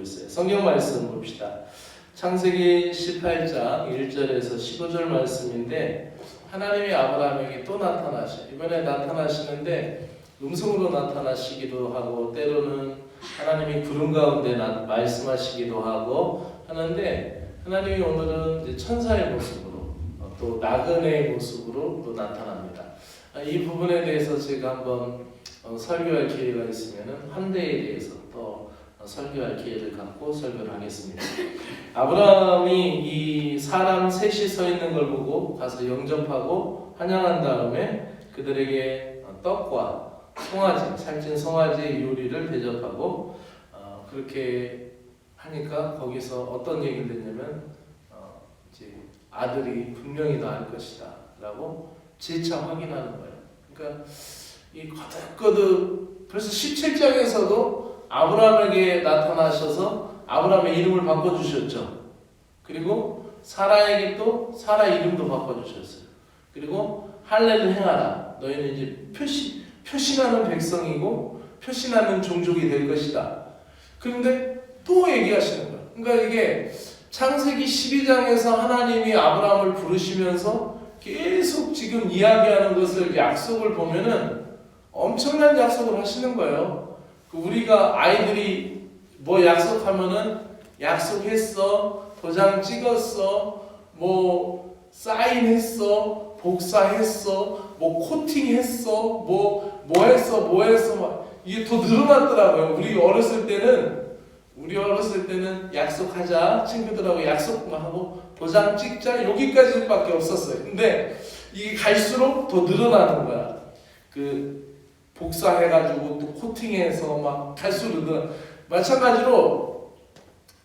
있어요. 성경 말씀 봅시다. 창세기 18장 1절에서 15절 말씀인데 하나님이 아브라함에게 또 나타나셔. 이번에 나타나시는데 음성으로 나타나시기도 하고 때로는 하나님이 구름 가운데 말씀하시기도 하고 하는데 하나님이 오늘은 이제 천사의 모습으로 또 나그네의 모습으로 또 나타납니다. 이 부분에 대해서 제가 한번 설교할 기회가 있으면 환대에 대해서 또 설교할 기회를 갖고 설교를 하겠습니다. 아브라함이 이 사람 셋이 서 있는 걸 보고 가서 영접하고 환영한 다음에 그들에게 떡과 송아지, 살찐 송아지 요리를 대접하고 그렇게 하니까 거기서 어떤 얘기를 했냐면 이제 아들이 분명히 나을 것이다 라고 재차 확인하는 거예요. 그러니까 이 거듭거듭 벌써 17장에서도 아브라함에게 나타나셔서 아브라함의 이름을 바꿔주셨죠. 그리고 사라에게 또 사라 이름도 바꿔주셨어요. 그리고 할례를 행하라. 너희는 이제 표신하는 백성이고 표신하는 종족이 될 것이다. 그런데 또 얘기하시는 거예요. 그러니까 이게 창세기 12장에서 하나님이 아브라함을 부르시면서 계속 지금 이야기하는 것을 약속을 보면은 엄청난 약속을 하시는 거예요. 우리가 아이들이 뭐 약속하면은 약속했어, 도장 찍었어, 뭐 사인했어, 복사했어, 뭐 코팅했어, 뭐 했어, 막 이게 더 늘어났더라고요. 우리 어렸을 때는 약속하자, 친구들하고 약속만 하고 도장 찍자 여기까지밖에 없었어요. 근데 이게 갈수록 더 늘어나는 거야. 복사해가지고 또 코팅해서 막 갈수록 마찬가지로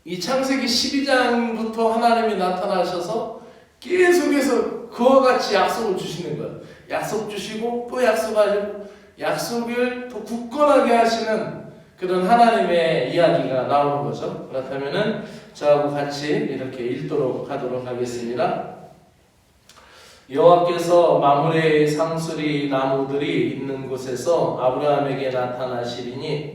이 창세기 12장부터 하나님이 나타나셔서 계속해서 그와 같이 약속을 주시는 거예요. 약속 주시고 또 약속하시고 약속을 더 굳건하게 하시는 그런 하나님의 이야기가 나오는 거죠. 그렇다면은 저하고 같이 이렇게 읽도록 하도록 하겠습니다. 여호와께서 마므레의 상수리 나무들이 있는 곳에서 아브라함에게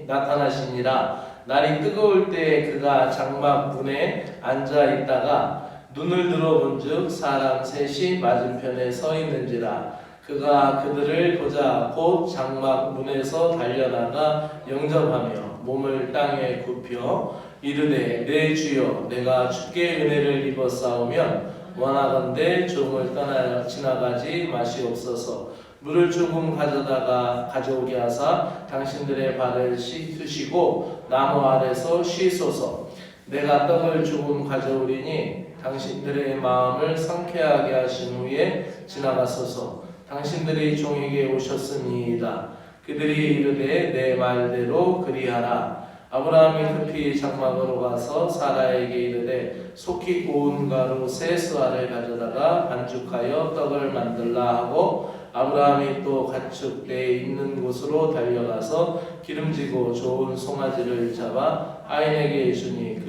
나타나시니라. 날이 뜨거울 때 그가 장막 문에 앉아 있다가 눈을 들어본즉 사람 셋이 맞은편에 서 있는지라. 그가 그들을 보자 곧 장막 문에서 달려나가 영접하며 몸을 땅에 굽혀 이르되 내 주여 내가 주께 은혜를 입어 싸우면 원하건대 종을 떠나 지나가지 마시옵소서. 물을 조금 가져오게 하사 당신들의 발을 씻으시고 나무 아래서 쉬소서. 내가 떡을 조금 가져오리니 당신들의 마음을 상쾌하게 하신 후에 지나가소서. 당신들이 종에게 오셨음이이다. 그들이 이르되 내 말대로 그리하라. 아브라함이 급히 장막으로 가서 사라에게 이르되 속히 고운 가루 세 스와를 가져다가 반죽하여 떡을 만들라 하고 아브라함이 또 가축대 있는 곳으로 달려가서 기름지고 좋은 송아지를 잡아 아인에게 주니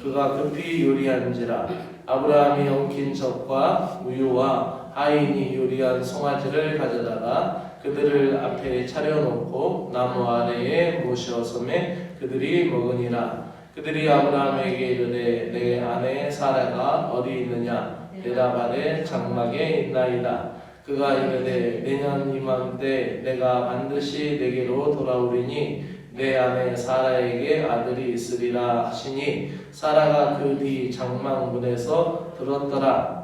그가 급히 요리한지라. 아브라함이 엉킨 젖과 우유와 아인이 요리한 송아지를 가져다가 그들을 앞에 차려놓고 나무 아래에 모셔서매 그들이 먹으니라. 그들이 아브라함에게 이르되 내 아내 사라가 어디 있느냐? 대답하되 장막에 있나이다. 그가 이르되 내년 이맘때 내가 반드시 내게로 돌아오리니 내 아내 사라에게 아들이 있으리라 하시니 사라가 그 뒤 장막 문에서 들었더라.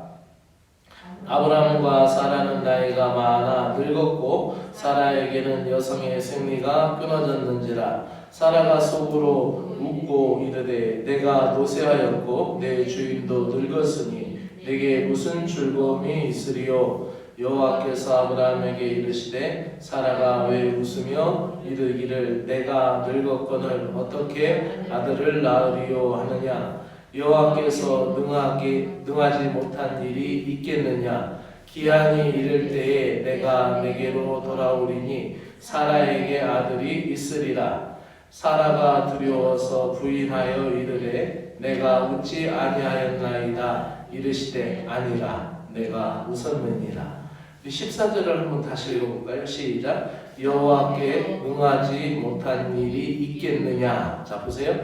아브라함과 사라는 나이가 많아 늙었고 사라에게는 여성의 생리가 끊어졌는지라. 사라가 속으로 웃고 이르되 내가 노쇠하였고 내 주인도 늙었으니 내게 무슨 즐거움이 있으리요. 여호와께서 아브라함에게 이르시되 사라가 왜 웃으며 이르기를 내가 늙었거늘 어떻게 아들을 낳으리요 하느냐. 여호와께서 능하지 못한 일이 있겠느냐. 기한이 이를 때에 내가 내게로 돌아오리니 사라에게 아들이 있으리라. 사라가 두려워서 부인하여 이르되 내가 웃지 아니하였나이다. 이르시되 아니라 내가 웃었느니라. 14절을 한번 다시 읽어볼까요? 시작. 여호와께 응하지 못한 일이 있겠느냐. 자 보세요.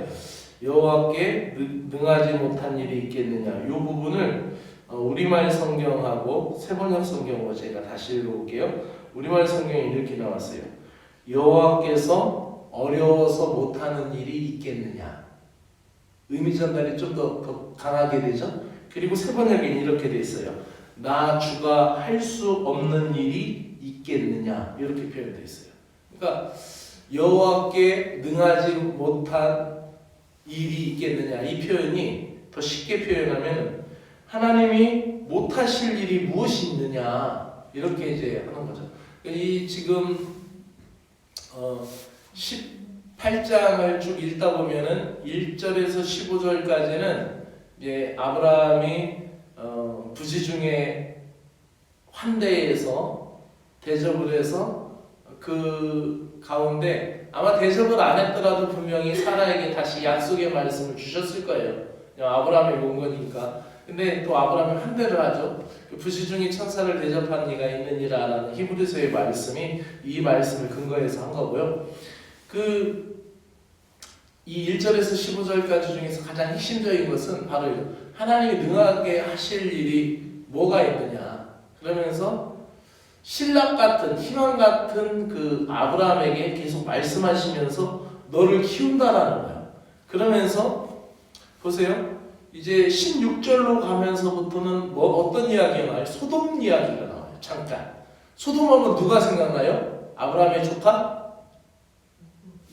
여호와께 능하지 못한 일이 있겠느냐. 이 부분을 우리말 성경하고 세번역 성경으로 제가 다시 읽어볼게요. 우리말 성경에 이렇게 나왔어요. 여호와께서 어려워서 못하는 일이 있겠느냐. 의미 전달이 좀 더 강하게 되죠. 그리고 세번역에는 이렇게 돼 있어요. 나 주가 할 수 없는 일이 있겠느냐. 이렇게 표현되어 있어요. 그러니까 여호와께 능하지 못한 일이 있겠느냐. 이 표현이 더 쉽게 표현하면 하나님이 못하실 일이 무엇이 있느냐. 이렇게 이제 하는 거죠. 이 지금 18장을 쭉 읽다 보면은 1절에서 15절까지는 이제 아브라함이 부지 중에 환대에서 대접을 해서 그 가운데 아마 대접을 안 했더라도 분명히 사라에게 다시 약속의 말씀을 주셨을 거예요. 아브라함이 온 거니까. 근데 또 아브라함이 환대를 하죠. 부지 중에 천사를 대접한 이가 있느니라 라는 히브리서의 말씀이 이 말씀을 근거해서 한 거고요. 이 1절에서 15절까지 중에서 가장 핵심적인 것은 바로 하나님이 능하게 하실 일이 뭐가 있느냐. 그러면서 신랑 같은 희망 같은 그 아브라함에게 계속 말씀하시면서 너를 키운다라는 거예요. 그러면서 보세요. 이제 16절로 가면서부터는 어떤 이야기가 나와요? 소돔 이야기가 나와요. 잠깐. 소돔하면 누가 생각나요? 아브라함의 조카?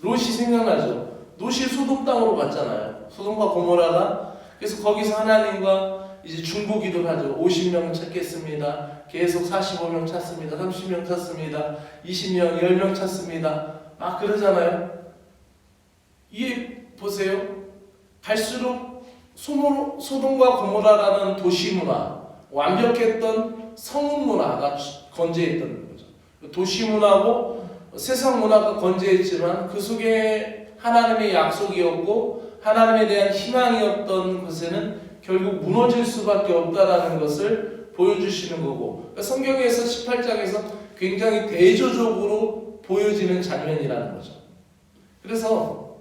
롯이 생각나죠. 롯이 소돔 땅으로 갔잖아요. 소돔과 고모라가. 그래서 거기서 하나님과 이제 중보기도를 하죠. 50명 찾겠습니다. 계속 45명 찾습니다. 30명 찾습니다. 20명, 10명 찾습니다. 막 그러잖아요. 이게 보세요. 갈수록 소돔과 고모라라는 도시 문화, 완벽했던 성문 문화가 건재했던 거죠. 도시 문화고 세상 문화가 건재했지만 그 속에 하나님의 약속이었고 하나님에 대한 희망이었던 것에는 결국 무너질 수밖에 없다라는 것을 보여주시는 거고, 그러니까 성경에서 18장에서 굉장히 대조적으로 보여지는 장면이라는 거죠. 그래서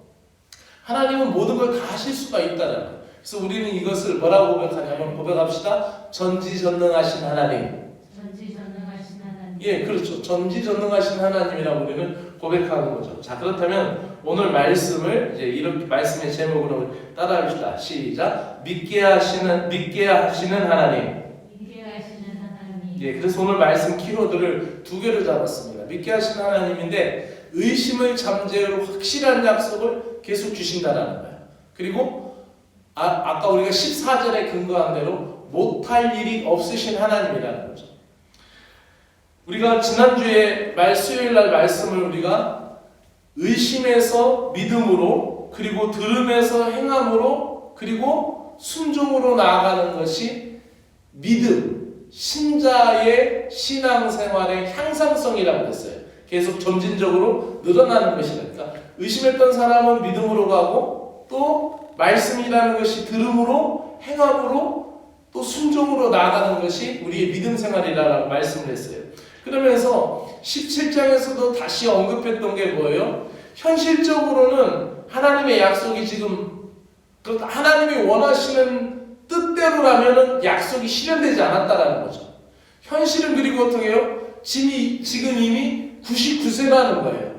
하나님은 모든 걸 다 하실 수가 있다는 거예요. 그래서 우리는 이것을 뭐라고 고백하냐면, 고백합시다. 전지전능하신 하나님. 전지전능하신 하나님. 예, 그렇죠. 전지전능하신 하나님이라고 우리는 고백하는 거죠. 자, 그렇다면 오늘 말씀을 이제 이렇게 말씀의 제목으로 따라합시다. 시작. 믿게 하시는 하나님. 믿게 하시는 하나님. 예, 그래서 오늘 말씀 키워드를 두 개를 잡았습니다. 믿게 하시는 하나님인데 의심을 잠재우로 확실한 약속을 계속 주신다라는 거예요. 그리고 아까 우리가 14절에 근거한 대로 못할 일이 없으신 하나님이라는 거죠. 우리가 지난주에 수요일날 말씀을 우리가 의심에서 믿음으로, 그리고 들음에서 행함으로, 그리고 순종으로 나아가는 것이 믿음, 신자의 신앙생활의 향상성이라고 했어요. 계속 점진적으로 늘어나는 것이니까 의심했던 사람은 믿음으로 가고, 또 말씀이라는 것이 들음으로, 행함으로, 또 순종으로 나아가는 것이 우리의 믿음 생활이라고 말씀을 했어요. 그러면서 17장에서도 다시 언급했던 게 뭐예요? 현실적으로는 하나님의 약속이 지금 하나님이 원하시는 뜻대로라면 약속이 실현되지 않았다라는 거죠. 현실은 그리고 어떻게 해요? 지금 이미 99세라는 거예요.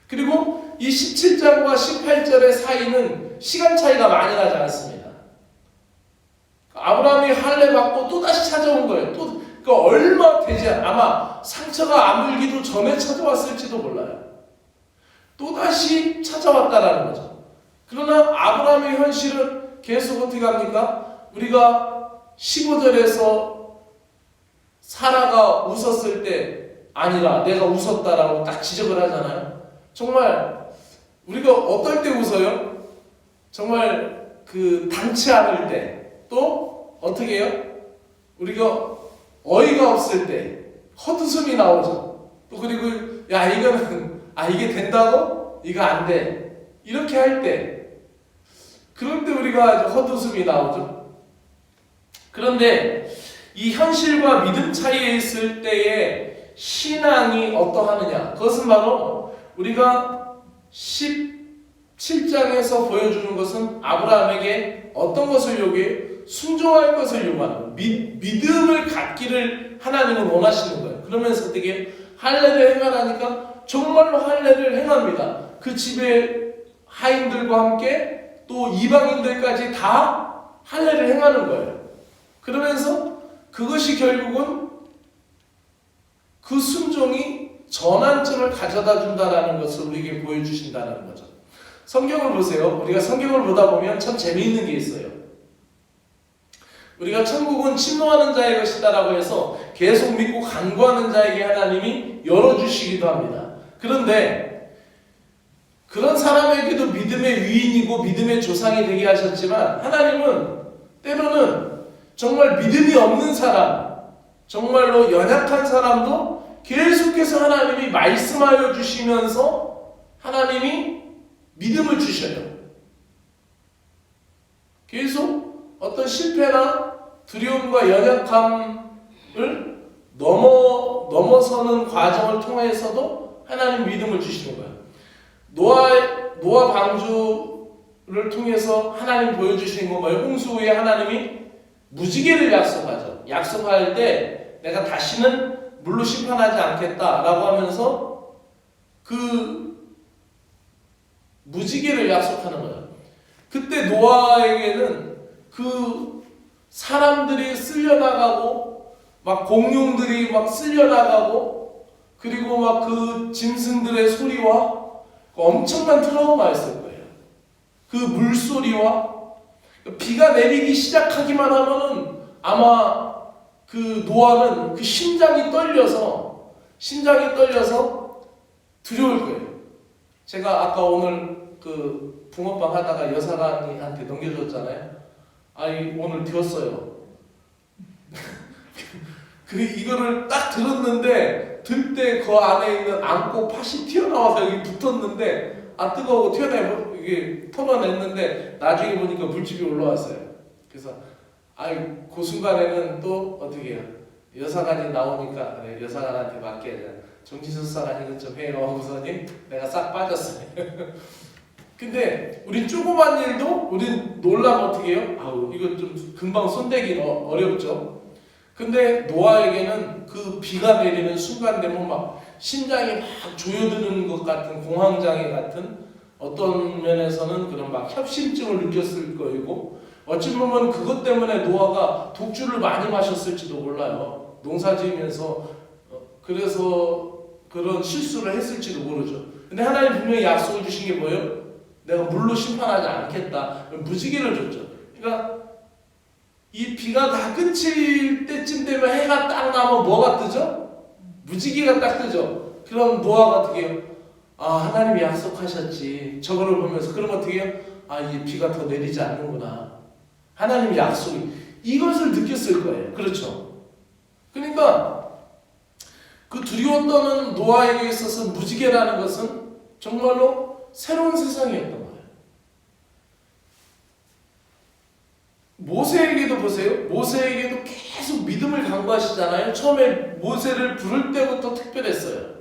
그리고 이 17장과 18절의 사이는 시간 차이가 많이 나지 않습니다. 아브라함이 할례 받고 또 다시 찾아온 거예요. 그러니까 얼마 되지 아마 상처가 아물기도 전에 찾아왔을지도 몰라요. 또다시 찾아왔다라는 거죠. 그러나 아브라함의 현실은 계속 어떻게 합니까? 우리가 15절에서 사라가 웃었을 때 아니라 내가 웃었다라고 딱 지적을 하잖아요. 정말 우리가 어떨 때 웃어요? 정말 당치 않을 때, 또 어떻게 해요? 우리가 어이가 없을 때 헛웃음이 나오죠. 또 그리고 이거는 이게 된다고? 이거 안 돼. 이렇게 할 때, 그런데 우리가 헛웃음이 나오죠. 그런데 이 현실과 믿음 차이에 있을 때의 신앙이 어떠하느냐, 그것은 바로 우리가 7장에서 보여주는 것은 아브라함에게 어떤 것을 요구해? 순종할 것을 요구하는 거예요. 믿음을 갖기를 하나님은 원하시는 거예요. 그러면서 어떻게 할례를 행하라니까 정말로 할례를 행합니다. 그 집에 하인들과 함께 또 이방인들까지 다 할례를 행하는 거예요. 그러면서 그것이 결국은 그 순종이 전환점을 가져다 준다라는 것을 우리에게 보여주신다는 거죠. 성경을 보세요. 우리가 성경을 보다 보면 참 재미있는 게 있어요. 우리가 천국은 침노하는 자의 것이다라고 해서 계속 믿고 간구하는 자에게 하나님이 열어주시기도 합니다. 그런데 그런 사람에게도 믿음의 위인이고 믿음의 조상이 되게 하셨지만 하나님은 때로는 정말 믿음이 없는 사람, 정말로 연약한 사람도 계속해서 하나님이 말씀하여 주시면서 하나님이 믿음을 주셔요. 계속 어떤 실패나 두려움과 연약함을 넘어서는 과정을 통해서도 하나님 믿음을 주시는 거예요. 노아 방주를 통해서 하나님 보여주시는 건 뭐예요? 홍수 후에 하나님이 무지개를 약속하죠. 약속할 때 내가 다시는 물로 심판하지 않겠다라고 하면서 그 무지개를 약속하는 거예요. 그때 노아에게는 그 사람들이 쓸려나가고 막 공룡들이 막 쓸려나가고 그리고 막 그 짐승들의 소리와 엄청난 트라우마였을 거예요. 그 물소리와 비가 내리기 시작하기만 하면은 아마 그 노아는 그 심장이 떨려서 두려울 거예요. 제가 아까 오늘 그 붕어빵 하다가 여사관이한테 넘겨줬잖아요. 아니 오늘 되었어요. 그 이거를 딱 들었는데 들 때 그 안에 있는 안고 팥이 튀어나와서 여기 붙었는데 뜨거워 튀어나와 이게 털어냈는데 나중에 보니까 물집이 올라왔어요. 그래서 그 순간에는 또 어떻게 해요? 여사관이 나오니까 여사관한테 맡겨야죠. 정신수사관 이것 좀 해요 하고서니 내가 싹 빠졌어요. 근데 우리 조그만 일도 우린 놀라면 어떻게 해요? 이거 좀 금방 손대기 어렵죠. 근데 노아에게는 그 비가 내리는 순간 되면 막 심장이 막 조여드는 것 같은 공황장애 같은 어떤 면에서는 그런 막 협심증을 느꼈을 거이고 어찌 보면 그것 때문에 노아가 독주를 많이 마셨을지도 몰라요. 농사 지으면서 그래서 그런 실수를 했을지도 모르죠. 근데 하나님 분명히 약속을 주신 게 뭐예요? 내가 물로 심판하지 않겠다. 무지개를 줬죠. 그러니까 이 비가 다 그칠 때쯤 되면 해가 딱 나면 뭐가 뜨죠? 무지개가 딱 뜨죠. 그럼 노아가 어떻게 해요? 하나님이 약속하셨지. 저거를 보면서 그럼 어떻게 해요? 이 비가 더 내리지 않는구나. 하나님의 약속이 이것을 느꼈을 거예요. 그렇죠? 그러니까 그 두려워 떠는 노아에게 있어서 무지개라는 것은 정말로 새로운 세상이었던 거예요. 모세에게도 보세요. 모세에게도 계속 믿음을 강구하시잖아요. 처음에 모세를 부를 때부터 특별했어요.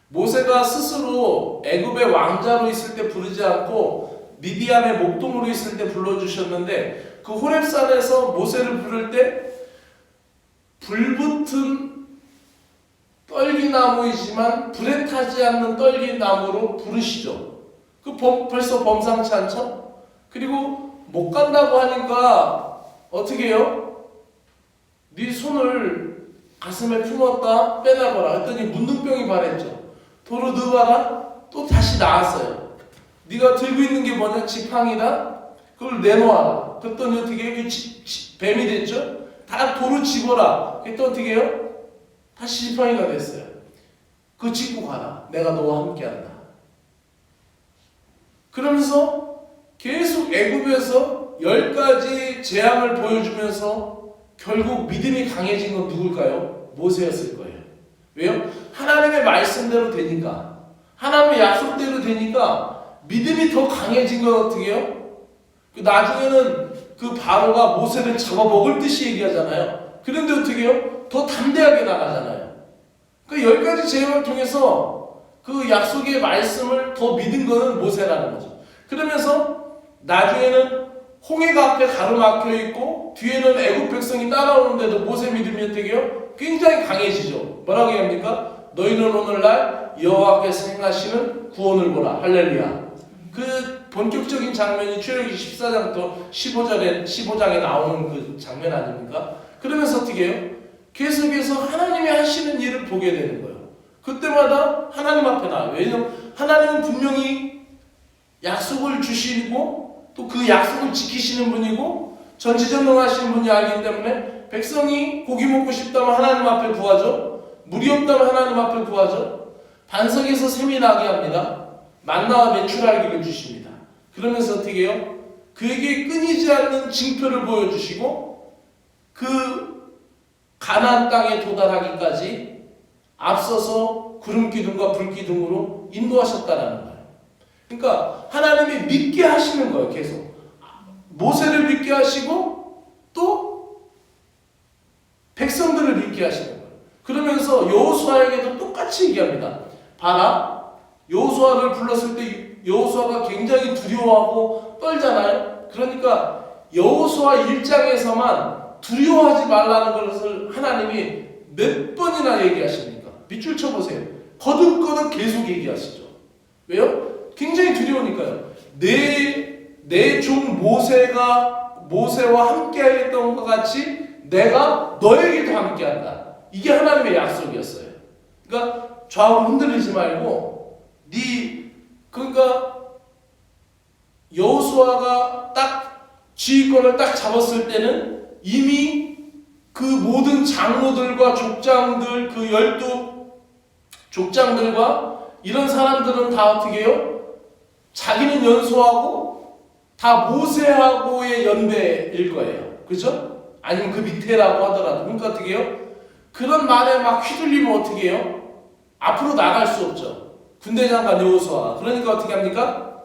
모세가 스스로 애굽의 왕자로 있을 때 부르지 않고 미디안의 목동으로 있을 때 불러주셨는데 그 호렙산에서 모세를 부를 때 불붙은 떨기나무이지만 불에 타지 않는 떨기나무로 부르시죠. 벌써 범상치 않죠? 그리고 못 간다고 하니까 어떻게 해요? 네 손을 가슴에 품었다 빼내봐라 했더니 문둥병이 발했죠. 도로 넣어봐라 또 다시 나왔어요. 네가 들고 있는 게 뭐냐? 지팡이다. 그걸 내놓아라. 그랬더니 어떻게 해요? 뱀이 됐죠? 다 도로 집어라. 그랬더니 어떻게 해요? 다시 지팡이가 됐어요. 그거 짚고 가라. 내가 너와 함께한다. 그러면서 계속 애굽에서 10가지 재앙을 보여주면서 결국 믿음이 강해진 건 누굴까요? 모세였을 거예요. 왜요? 하나님의 말씀대로 되니까, 하나님의 약속대로 되니까 믿음이 더 강해진 건 어떻게 해요? 나중에는 그 바로가 모세를 잡아먹을 듯이 얘기하잖아요. 그런데 어떻게 해요? 더 담대하게 나가잖아요. 그 10가지 재앙을 통해서 그 약속의 말씀을 더 믿은 거는 모세라는 거죠. 그러면서 나중에는 홍해가 앞에 가로막혀 있고 뒤에는 애국 백성이 따라오는데도 모세 믿음이 어떻게 해요? 굉장히 강해지죠. 뭐라고 얘기합니까? 너희는 오늘날 여호와께서 행하시는 구원을 보라. 할렐루야. 그 본격적인 장면이 출애굽기 14장부터 15장에 나오는 그 장면 아닙니까? 그러면서 어떻게 해요? 계속해서 하나님이 하시는 일을 보게 되는 거예요. 그때마다 하나님 앞에 나와요. 왜냐하면 하나님은 분명히 약속을 주시고 또 그 약속을 지키시는 분이고 전지전능하시는 분이 알기 때문에 백성이 고기 먹고 싶다면 하나님 앞에 구하죠. 물이 없다면 하나님 앞에 구하죠. 반석에서 샘이 나게 합니다. 만나와 메추라기를 주십니다. 그러면서 어떻게 해요? 그에게 끊이지 않는 징표를 보여주시고 그 가나안 땅에 도달하기까지 앞서서 구름 기둥과 불 기둥으로 인도하셨다라는 거예요. 그러니까 하나님이 믿게 하시는 거예요. 계속 모세를 믿게 하시고 또 백성들을 믿게 하시는 거예요. 그러면서 여호수아에게도 똑같이 얘기합니다. 봐라, 여호수아를 불렀을 때 여호수아가 굉장히 두려워하고 떨잖아요. 그러니까 여호수아 1장에서만 두려워하지 말라는 것을 하나님이 몇 번이나 얘기하십니까? 밑줄 쳐보세요. 거듭거듭 계속 얘기하시죠. 왜요? 굉장히 두려우니까요. 내 종 모세와 함께하였던 것 같이 내가 너에게도 함께한다. 이게 하나님의 약속이었어요. 그러니까 좌우로 흔들리지 말고 그러니까 여호수아가 딱 지휘권을 딱 잡았을 때는 이미 그 모든 장로들과 족장들, 그 12 족장들과 이런 사람들은 다 어떻게 해요? 자기는 연소하고 다 모세하고의 연배일 거예요. 그죠? 아니면 그 밑에라고 하더라도. 그러니까 어떻게 해요? 그런 말에 막 휘둘리면 어떻게 해요? 앞으로 나갈 수 없죠. 군대장관 여호수아. 그러니까 어떻게 합니까?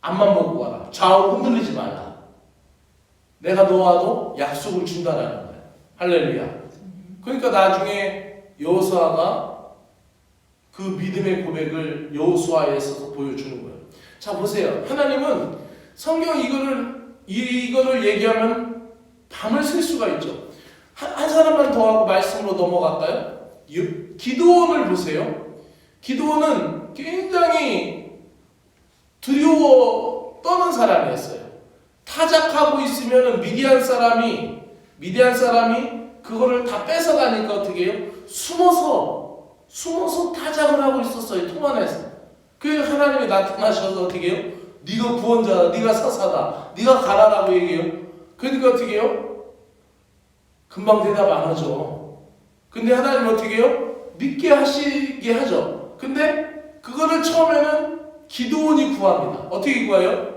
앞만 보고 가라. 좌우로 흔들리지 말라. 내가 너와도 약속을 준다라는 거예요. 할렐루야. 그러니까 나중에 여호수아가 그 믿음의 고백을 여호수아에서 보여주는 거예요. 자, 보세요. 하나님은 성경 이거를 얘기하면 밤을 쓸 수가 있죠. 한 사람만 더 하고 말씀으로 넘어갈까요? 기드온을 보세요. 기드온은 굉장히 두려워 떠는 사람이었어요. 타작하고 있으면 미디안 사람이 그거를 다 뺏어가니까 어떻게 해요? 숨어서 타작을 하고 있었어요. 통 안에서. 그 하나님이 나타나셔서 어떻게 해요? 네가 구원자다, 네가 사사다, 네가 가라라고 얘기해요. 그러니까 어떻게 해요? 금방 대답 안 하죠. 근데 하나님 어떻게 해요? 믿게 하시게 하죠. 근데 그거를 처음에는 기드온이 구합니다. 어떻게 구해요?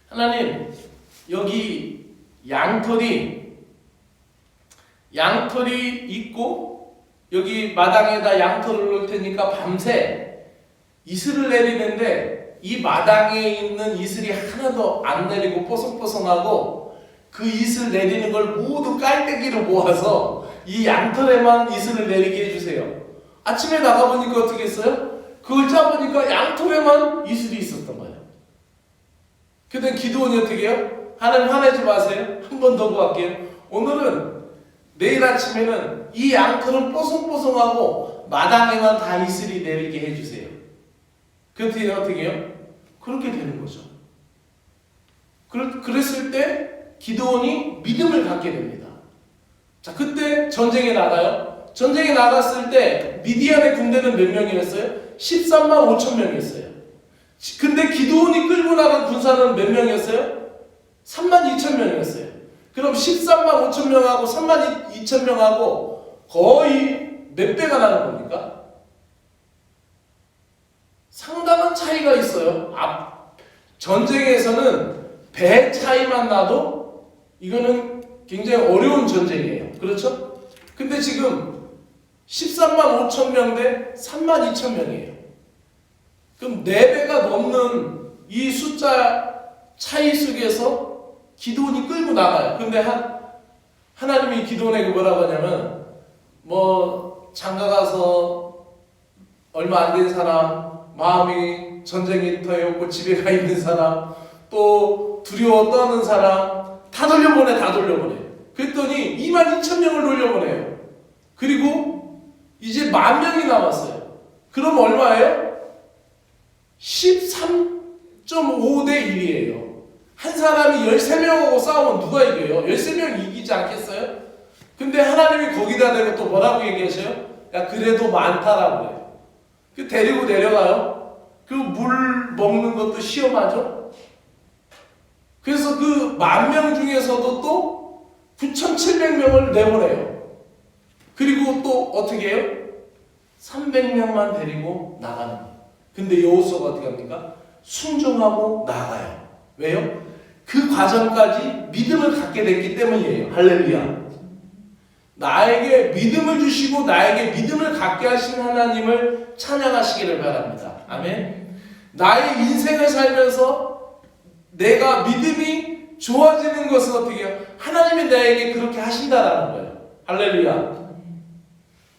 하나님, 여기 양털이 있고 여기 마당에다 양털을 놓을 테니까 밤새 이슬을 내리는데 이 마당에 있는 이슬이 하나도 안 내리고 뽀송뽀송하고 그 이슬 내리는 걸 모두 깔때기로 모아서 이 양털에만 이슬을 내리게 해주세요. 아침에 나가보니까 어떻게 했어요? 그걸 짜보니까 양털에만 이슬이 있었던 거예요. 그때 기드온이 어떻게 해요? 하나님 화내지 마세요. 한 번 더 구할게요. 오늘은 내일 아침에는 이 양털은 뽀송뽀송하고 마당에만 다 이슬이 내리게 해주세요. 그때 어떻게 해요? 그렇게 되는 거죠. 그랬을 때 기드온이 믿음을 갖게 됩니다. 자, 그때 전쟁에 나가요. 전쟁에 나갔을 때 미디안의 군대는 몇 명이었어요? 13만 5천 명이었어요. 근데 기드온이 끌고 나간 군사는 몇 명이었어요? 3만 2천 명이었어요. 그럼 13만 5천 명하고 3만 2천 명하고 거의 몇 배가 나는 겁니까? 상당한 차이가 있어요. 전쟁에서는 배 차이만 나도 이거는 굉장히 어려운 전쟁이에요. 그렇죠? 근데 지금 13만 5천 명 대 3만 2천 명이에요. 그럼 4배가 넘는 이 숫자 차이 속에서 기드온이 끌고 나가요. 근데 하나님이 기드온에게 뭐라고 하냐면 장가 가서 얼마 안 된 사람 마음이 전쟁터에 없고 집에 가 있는 사람, 또 두려워 떠는 사람 다 돌려보내. 그랬더니 22,000명을 돌려보내요. 그리고 이제 10,000명이 남았어요. 그럼 얼마예요? 13.5대 1이에요. 한 사람이 13명하고 싸우면 누가 이겨요? 13명이 이기지 않겠어요? 근데 하나님이 거기다 대고 또 뭐라고 얘기하셔요? 야, 그래도 많다라고 해요. 그 데리고 내려가요. 그 물 먹는 것도 시험하죠. 그래서 그 10,000명 중에서도 또 9,700명을 내보내요. 그리고 또 어떻게 해요? 300명만 데리고 나가는 거예요. 근데 여호수아가 어떻게 합니까? 순종하고 나가요. 왜요? 그 과정까지 믿음을 갖게 됐기 때문이에요. 할렐루야. 나에게 믿음을 주시고 나에게 믿음을 갖게 하신 하나님을 찬양하시기를 바랍니다. 아멘. 나의 인생을 살면서 내가 믿음이 좋아지는 것은 어떻게 해요? 하나님이 나에게 그렇게 하신다라는 거예요. 할렐루야.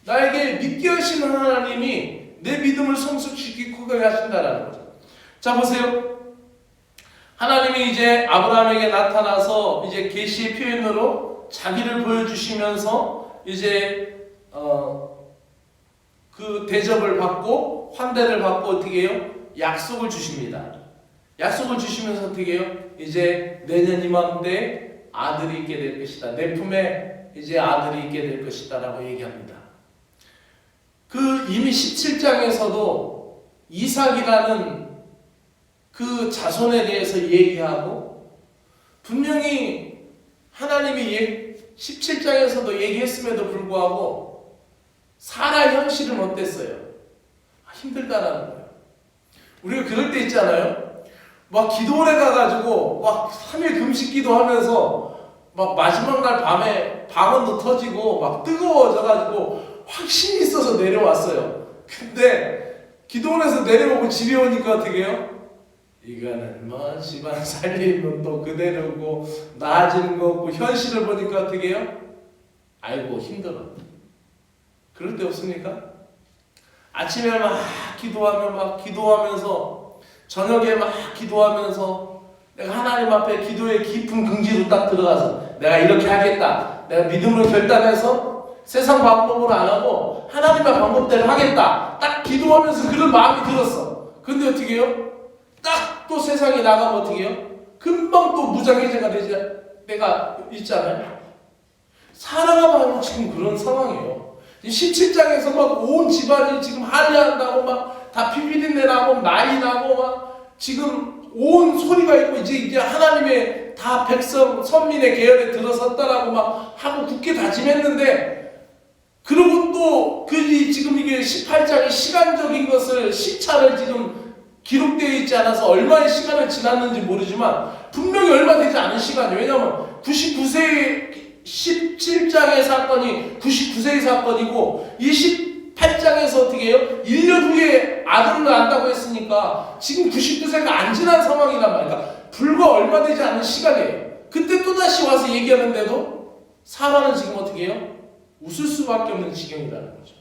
나에게 믿게 하시는 하나님이 내 믿음을 성숙시키고 크게 하신다라는 거죠. 자, 보세요. 하나님이 이제 아브라함에게 나타나서 이제 계시의 표현으로 자기를 보여주시면서 이제 그 대접을 받고 환대를 받고 어떻게 해요? 약속을 주십니다. 약속을 주시면서 어떻게 해요? 이제 내년 이맘때 아들이 있게 될 것이다. 내 품에 이제 아들이 있게 될 것이다 라고 얘기합니다. 그 이미 17장에서도 이삭이라는 그 자손에 대해서 얘기하고 분명히 하나님이 17장에서도 얘기했음에도 불구하고 사라 현실은 어땠어요? 힘들다라는 거예요. 우리가 그럴 때 있잖아요. 막 기도원에 가가지고 막 3일 금식 기도하면서 막 마지막 날 밤에 방언도 터지고 막 뜨거워져가지고 확신이 있어서 내려왔어요. 근데 기도원에서 내려오고 집에 오니까 어떻게 해요? 이거는 뭐 집안 살림은 또 그대로고 나아지는 거 없고 현실을 보니까 어떻게 해요? 아이고 힘들어. 그럴 때 없습니까? 아침에 막 기도하면서 저녁에 막 기도하면서 내가 하나님 앞에 기도의 깊은 긍지로 딱 들어가서 내가 이렇게 하겠다. 내가 믿음으로 결단해서 세상 방법으로 안 하고 하나님의 방법대로 하겠다. 딱 기도하면서 그런 마음이 들었어. 근데 어떻게 해요? 딱 또 세상에 나가면 어떻게 해요? 금방 또 무장해제가 되지 때가 있잖아요. 사라가 바로 지금 그런 상황이에요. 17장에서 막 온 집안이 지금 한리한다고 막 다 피비린내 나고 나이 나고 막 지금 온 소리가 있고 이제 하나님의 다 백성 선민의 계열에 들어섰다라고 막 하고 굳게 다짐했는데 그리고 또 그 지금 이게 18장이 시간적인 것을 시차를 지금 기록되어 있지 않아서 얼마의 시간을 지났는지 모르지만 분명히 얼마 되지 않은 시간이에요. 왜냐하면 99세의 17장의 사건이 99세의 사건이고 28장에서 어떻게 해요? 1년 후에 아들을 낳는다고 했으니까 지금 99세가 안 지난 상황이란 말이야. 그러니까 불과 얼마 되지 않은 시간이에요. 그때 또다시 와서 얘기하는데도 사라는 지금 어떻게 해요? 웃을 수밖에 없는 지경이라는 거죠.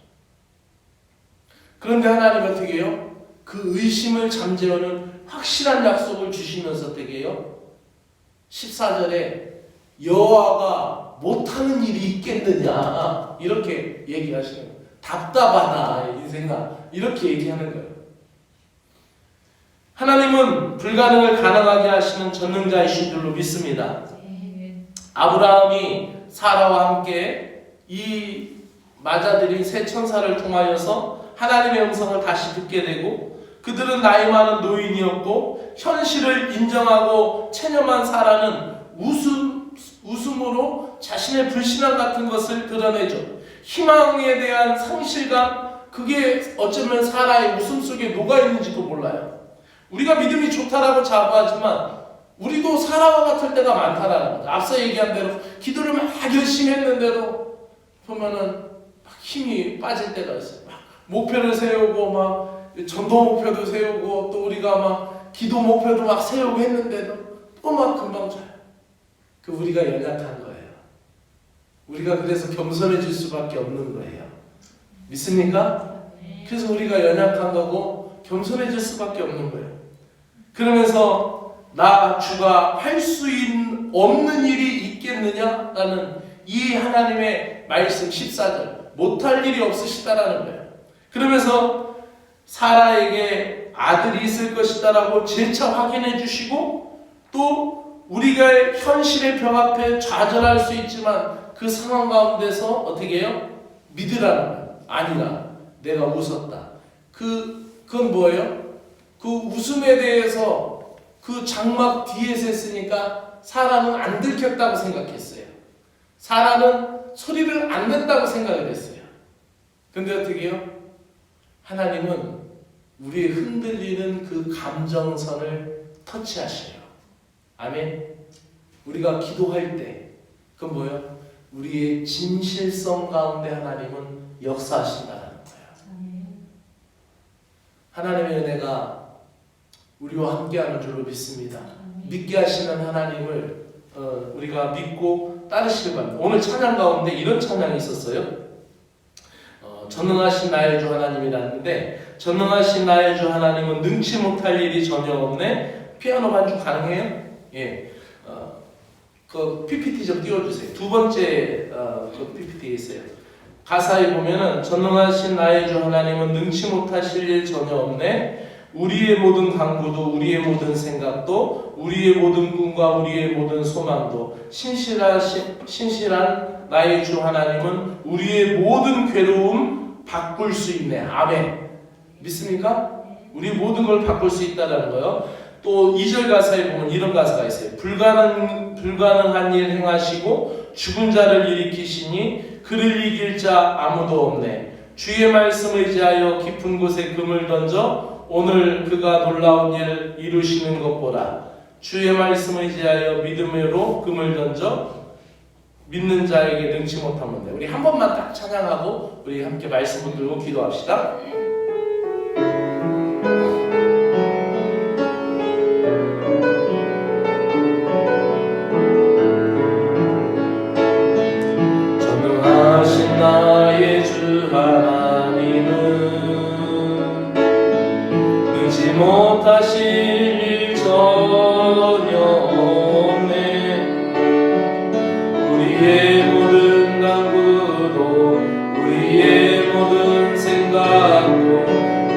그런데 하나님 어떻게 해요? 그 의심을 잠재우는 확실한 약속을 주시면서 어떻게 해요? 14절에 여호와가 못하는 일이 있겠느냐 이렇게 얘기하시는 거예요. 답답하다 인생아 이렇게 얘기하는 거예요. 하나님은 불가능을 가능하게 하시는 전능자이신 줄로 믿습니다. 아브라함이 사라와 함께 이 맞아들인 세 천사를 통하여서 하나님의 음성을 다시 듣게 되고 그들은 나이 많은 노인이었고 현실을 인정하고 체념한 사라는 웃음으로 자신의 불신앙 같은 것을 드러내죠. 희망에 대한 상실감 그게 어쩌면 사라의 웃음 속에 녹아있는지도 몰라요. 우리가 믿음이 좋다라고 자부하지만 우리도 사라와 같을 때가 많다라는 거죠. 앞서 얘기한 대로 기도를 막 열심히 했는데도 보면은 막 힘이 빠질 때가 있어요. 막 목표를 세우고 막 전도 목표도 세우고 또 우리가 막 기도 목표도 막 세우고 했는데도 또 막 금방 져요. 그 우리가 연약한 거예요. 우리가 그래서 겸손해질 수밖에 없는 거예요. 믿습니까? 그래서 우리가 연약한 거고 겸손해질 수밖에 없는 거예요. 그러면서 나 주가 할 수 없는 일이 있겠느냐라는 이 하나님의 말씀 14절 못할 일이 없으시다라는 거예요. 그러면서 사라에게 아들이 있을 것이다라고 재차 확인해 주시고 또 우리가 현실의 벽 앞에 좌절할 수 있지만 그 상황 가운데서 어떻게 해요? 믿으라는 거예요. 아니라 내가 웃었다. 그건 뭐예요? 그 웃음에 대해서 그 장막 뒤에서 했으니까 사라는 안 들켰다고 생각했어요. 사라는 소리를 안 냈다고 생각을 했어요. 근데 어떻게 해요? 하나님은 우리의 흔들리는 그 감정선을 터치하시래요. 아멘. 우리가 기도할 때 그건 뭐예요? 우리의 진실성 가운데 하나님은 역사하신다는 거예요. 하나님의 은혜가 우리와 함께하는 줄로 믿습니다. 믿게 하시는 하나님을 우리가 믿고 따르시길 바랍니다. 오늘 찬양 가운데 이런 찬양이 있었어요. 전능하신 나의 주 하나님이라는데 전능하신 나의 주 하나님은 능치 못할 일이 전혀 없네. 피아노 반주 가능해요? 예. 그 PPT 좀 띄워주세요. 두 번째 그 PPT에 있어요. 가사에 보면은 전능하신 나의 주 하나님은 능치 못하실 일 전혀 없네. 우리의 모든 강구도 우리의 모든 생각도 우리의 모든 꿈과 우리의 모든 소망도 신실한 나의 주 하나님은 우리의 모든 괴로움 바꿀 수 있네. 아멘. 믿습니까? 우리 모든 걸 바꿀 수 있다는 거요. 또 2절 가사에 보면 이런 가사가 있어요. 불가능한 일 행하시고 죽은 자를 일으키시니 그를 이길 자 아무도 없네. 주의 말씀 의지하여 깊은 곳에 금을 던져 오늘 그가 놀라운 일 이루시는 것 보라. 주의 말씀 의지하여 믿음으로 금을 던져 믿는 자에게 능치 못하면 돼. 우리 한 번만 딱 찬양하고 우리 함께 말씀 붙들고 기도합시다. 전능하신 나의 주 하나님은 능치 못하실 일 전혀 없네. 우리의 모든 강구도 우리의 모든 생각도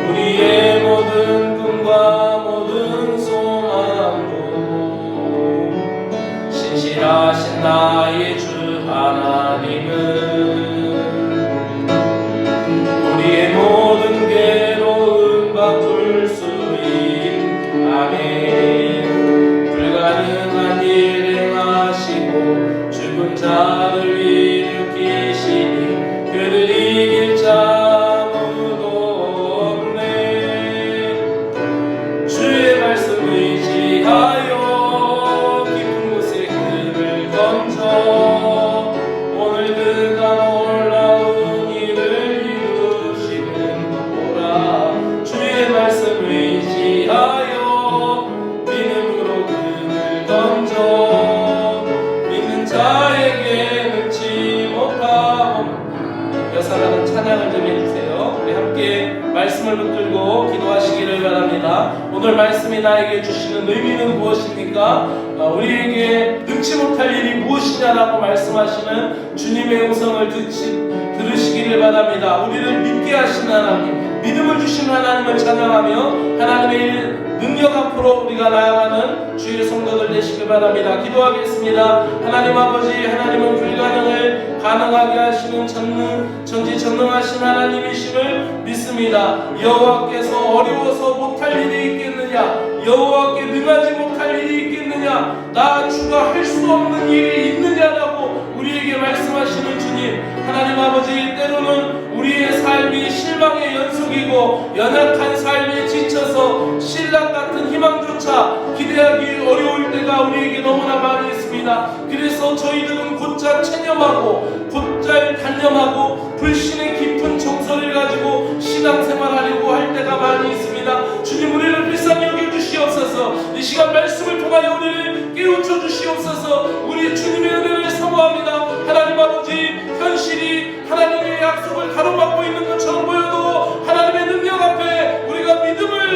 우리의 모든 꿈과 모든 소망도 신실하신 나의 주 하나님은 우리의 모든 괴로움 바꿀 수 있는 아멘. 불가능한 일 행하시고 죽은 자를 일으키시니 그를 이길 자 아무도 없네. 주의 말씀 의지하여 깊은 곳에 금을 던져 오늘 그가 놀라운 일을 이루시는 보라. 주의 말씀 의지하여 믿음으로 금을 던져 믿는 자에게 능치 못함. 여사라는 찬양을 좀 해주세요. 우리 함께 말씀을 붙들고 기도하시기를 바랍니다. 오늘 말씀이 나에게 주시는 의미는 무엇입니까? 우리에게 능치 못할 일이 무엇이냐라고 말씀하시는 주님의 음성을 들으시기를 바랍니다. 우리를 믿게 하시는 하나님, 믿음을 주시는 하나님을 찬양하며 하나님의 능력 앞으로 우리가 나아가는 주의 성도들 되시길 바랍니다. 기도하겠습니다. 하나님 아버지, 하나님은 불가능을 가능하게 하시는 전지전능하신 하나님이심을 믿습니다. 여호와께서 어려워서 못할 일이 있겠느냐? 여호와께 능하지 못할 일이 있겠느냐? 나 주가 할 수 없는 일이 있느냐라고 우리에게 말씀하시는 주님, 하나님 아버지, 때로는 우리의 삶이 실망의 연속이고 연약한 삶에 지쳐서 신랑 같은 희망조차 기대하기 어려울 때가 우리에게 너무나 많이 있습니다. 그래서 저희들은 곧잘 체념하고 곧잘 단념하고 불신의 깊은 정서를 가지고 신앙생활하려고 할 때가 많이 있습니다. 주님, 우리를 불쌍히 여겨주시옵소서. 이 시간 말씀을 통하여 우리를 깨우쳐 주시옵소서. 우리 주님의 은혜를 사모합니다. 하나님 아버지, 현실이 하나님의 약속을 가로막고 있는 것처럼 보여도 하나님의 능력 앞에 우리가 믿음을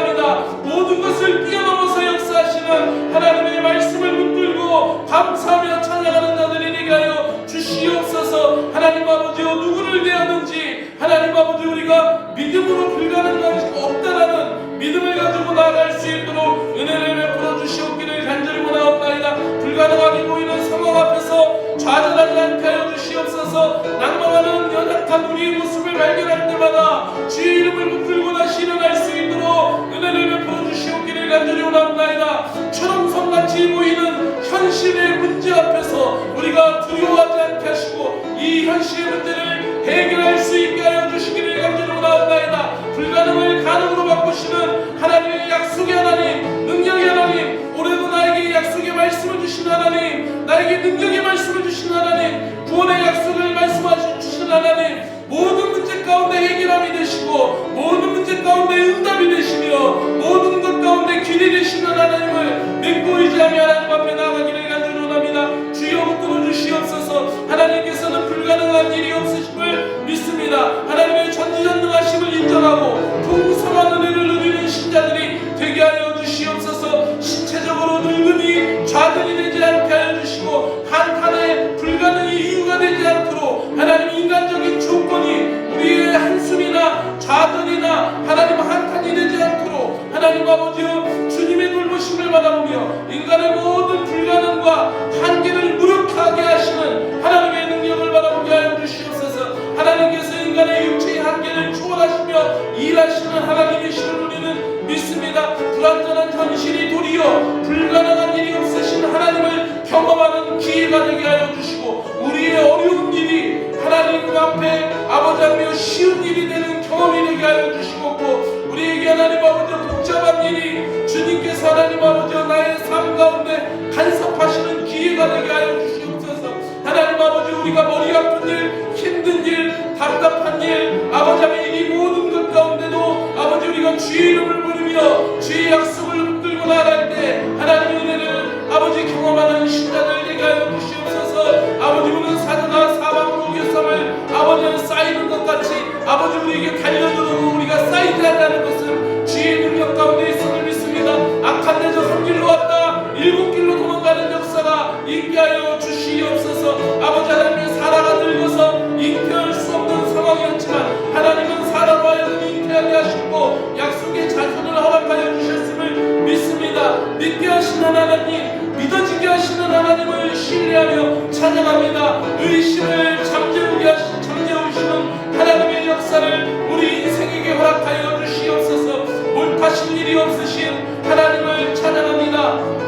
원합니다. 모든 것을 뛰어넘어서 역사하시는 하나님의 말씀을 붙들고 감사하며 찬양하는 자들이 되게 하여 주시옵소서. 하나님 아버지여, 누구를 대하든지 하나님 아버지 우리가 믿음으로 불가능한 것이 없다라는 믿음을 가지고 나아갈 수 있도록 은혜를 베풀어 주시옵기를 간절히 원하옵나이다. 불가능하게 보이는 상황 앞에서 좌절하지 않게 하여 주시옵소서. 낭망하는 연약한 우리의 모습을 발견할 때마다 주의 이름을 붙들고 다시 일어날 수 있도록 은혜를 베풀어 주시옵기를 간절히 원하옵나이다. 초롱성같이 보이는 현실의 문제 앞에서 우리가 두려워하지 않게 하시고 이 현실의 문제를 해결할 수 있게 하여 주시기를 간절히 원하옵나이다. 불가능을 가능으로 바꾸시는 하나님의 약속의 하나님, 능력의 하나님, 올해도 나에게 약속의 말씀을 주신 하나님, 나에게 능력의 말씀을 주신 하나님, 구원의 약속을 말씀하신 하나님, 모든 문제 가운데 해결함이 되시고 모든 문제 가운데 응답이 되시며 모든 것 가운데 길이 되시는 하나님을 믿고 의지하며 하나님 앞에 나아가기를 간절히 원합니다. 주여 붙들어 주시옵소서. 하나님께서는 불가능한 일이 없으심을 믿습니다. 하나님의 전지전능하심을 인정하고 풍성한 은혜를 누리는 신자들이 되게 하여 주시옵소서. 신체적으로 늙은이 좌절이 되지 않게 하여 주시고 한탄의 불가능의 이유가 되지 않도록 하나님 인간적인 조건이 우리의 한숨이나 좌절이나 하나님 한탄이 되지 않도록 하나님 아버지여 주님의 돌보심을 받아보며 인간의 모든 불가능과 한계를 무력하게 하시는 하나님의 능력을 받아보게 하여 주시옵소서. 하나님께서 인간의 육체의 한계를 초월하시며 일하시는 하나님이시를 우리는 믿습니다. 불완전한 현실이 도리어 불가능한 일이 없으신 하나님을 경험하는 기회가 되게 하여 주시고 우리의 어려운 일이 하나님 앞에 아버지 하며 쉬운 일이 되는 경험이 되게 하여 주시고 우리에게 하나님 아버지 복잡한 일이 주님께서 하나님 아버지 나의 삶 가운데 간섭하시는 기회가 되게 하여 주시옵소서. 하나님 아버지 우리가 머리 아픈 일, 힘든 일, 답답한 일, 아버지 하며 이 모든 것 가운데도 아버지 우리가 주의 이름을 부르며 주의 약속을 붙들고 나아갈 때 하나님의 은혜를 아버지 경험하는 신자들 되게 하여 주시옵소서. 아버지 우리는 사자가 사방으로 우겨쌈을 아버지는 쌓이는 것 같이 아버지 우리에게 달려들어도 우리가 쌓이지 않는 것은 주의 능력 가운데 있음을 믿습니다. 악한 데저 한 길로 왔다 일곱 길로 도망가는 역사가 있게 하여 주시옵소서. 아버지 하나님 사라가 늙어서 잉태할 수 없는 상황이었지만 하나님은 사라로 하여금 잉태하게 하시고 약속의 자손을 허락하여 주셨음을 믿습니다. 믿게 하시는 하나님, 믿어지게 하시는 하나님을 신뢰하며 찬양합니다. 의심을 잠재우시는 하나님의 역사를 우리 인생에게 허락하여 주시옵소서. 몰타신 일이 없으신 하나님을 찬양합니다.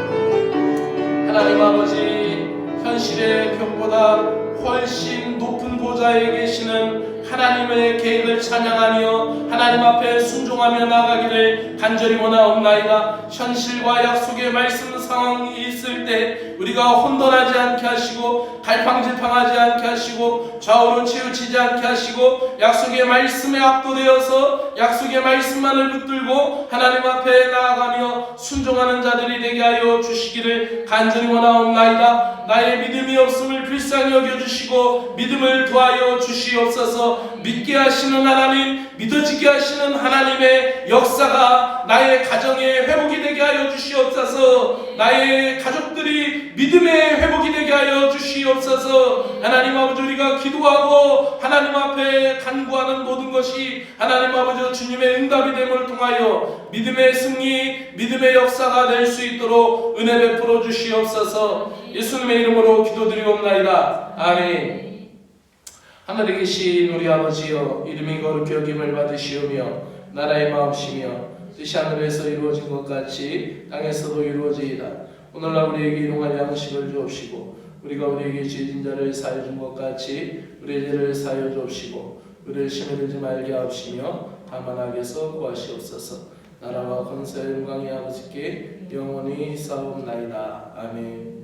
하나님 아버지, 현실의 벽보다 훨씬 높은 보좌에 계시는 하나님의 계획을 찬양하며 하나님 앞에 순종하며 나아가기를 간절히 원하옵나이다. 현실과 약속의 말씀 상황이 있을 때 우리가 혼돈하지 않게 하시고 갈팡질팡하지 않게 하시고 좌우로 치우치지 않게 하시고 약속의 말씀에 압도되어서 약속의 말씀만을 붙들고 하나님 앞에 나아가며 순종하는 자들이 되게 하여 주시기를 간절히 원하옵나이다. 나의 믿음이 없음을 불쌍히 여겨주시고 믿음을 더하여 주시옵소서. 믿게 하시는 하나님, 믿어지게 하시는 하나님의 역사가 나의 가정의 회복이 되게 하여 주시옵소서. 나의 가족들이 믿음의 회복이 되게 하여 주시옵소서. 하나님 아버지 우리가 기도하고 하나님 앞에 간구하는 모든 것이 하나님 아버지 주님의 응답이 됨을 통하여 믿음의 승리, 믿음의 역사가 될 수 있도록 은혜 베풀어 주시옵소서. 예수님의 이름으로 기도드리옵나이다. 아멘. 하늘에 계신 우리 아버지여, 이름이 거룩히 여김을 받으시오며 나라의 마음이시며 뜻이 하늘에서 이루어진 것 같이 땅에서도 이루어지이다. 오늘날 우리에게 일용할 양식을 주옵시고 우리가 우리에게 죄진 자를 사하여 준 것 같이 우리의 죄를 사하여 주옵시고 우리를 시험에 들지 말게 하옵시며 다만 악에서 구하시옵소서. 나라와 권세와 영광이 아버지께 영원히 싸움나이다. 아멘.